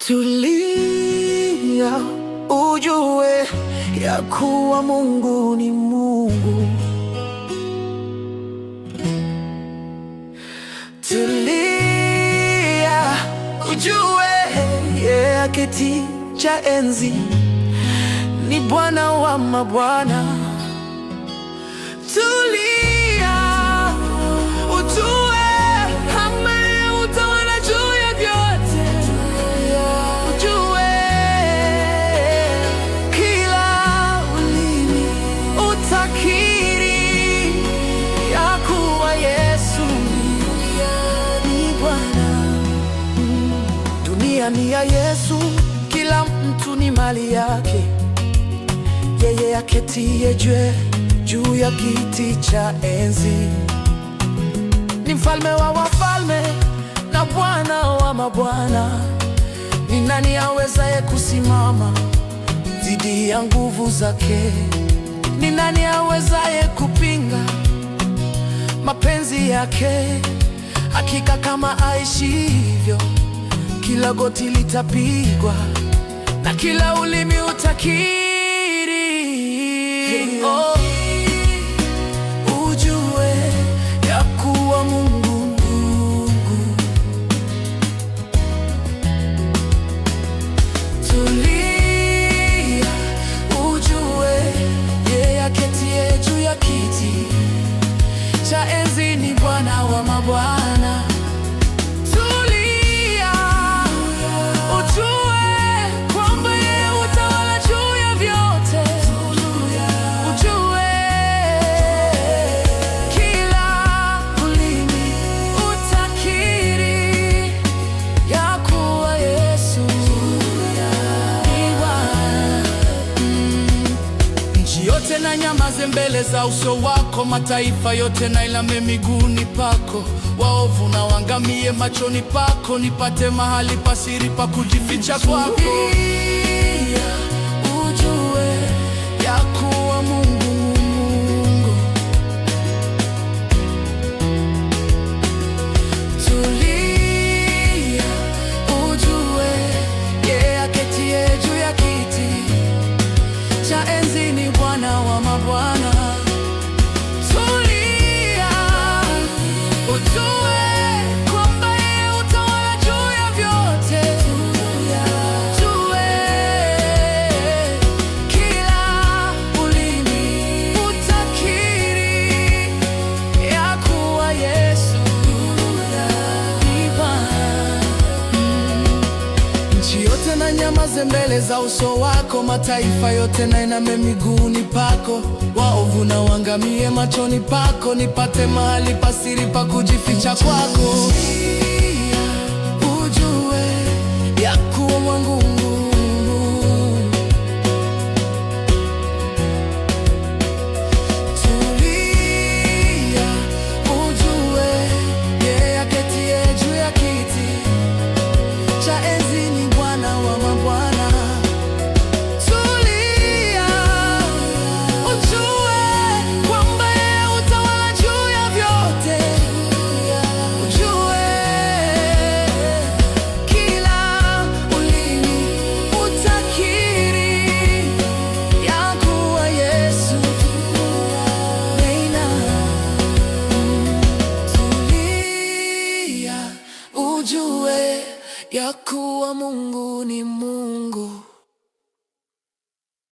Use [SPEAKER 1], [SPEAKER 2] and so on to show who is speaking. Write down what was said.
[SPEAKER 1] Tulia ujue ya kuwa Mungu ni Mungu. Tulia ujue yeye aketi cha enzi ni Bwana wa mabwana. Tulia ujue utawala juu ya vyote. Ujue kila ulimi utakiri ya kuwa Yesu ni Bwana. Dunia ni ya Yesu, kila mtu ni mali yake. Yeye aketie juu ya kiti cha enzi ni mfalme wa wafalme na Bwana wa mabwana. Ni nani awezaye kusimama dhidi ya nguvu zake? Ni nani awezaye kupinga mapenzi yake? Hakika kama aishivyo, kila goti litapigwa na kila ulimi utakiri. Oh, ujue ya kuwa Mungu. Tulia ujue yeye aketie juu ya kiti cha enzi ni Bwana wa mabwana. Tulia ujue kwamba yeye utawala juu ya vyote. Ujue kila ulimi utakiri ya kuwa Yesu ni Bwana. Nchi yote na nyamaze mbele za uso wako, mataifa yote na ilame miguuni pako. Waovu na waangamie machoni pako, nipate mahali pasiri pa kujificha kwako. Ujue ya kuwa Mungu. Tulia ujue yeye aketie juu ya kiti cha enzi ni Bwana wa mabwana. Tulia ujue kwamba yeye utawala juu ya vyote. Ujue kila ulimi utakiri ya kuwa Yesu ni Bwana. Nchi yote na nyamaze mbele za uso wako, mataifa yote na iname miguuni pako. Waovu na waangamie machoni pako, nipate mahali pasiri pa kujificha kwako. Ujue ya kuwa Mungu. Tulia ujue yeye aketie juu ya kiti cha enzi ni Bwana wa mabwana. Tulia ujue kwamba yeye utawala juu ya vyote. Ujue kila ulimi utakiri ya kuwa Yesu reina. Tulia ujue ya kuwa Mungu ni Mungu.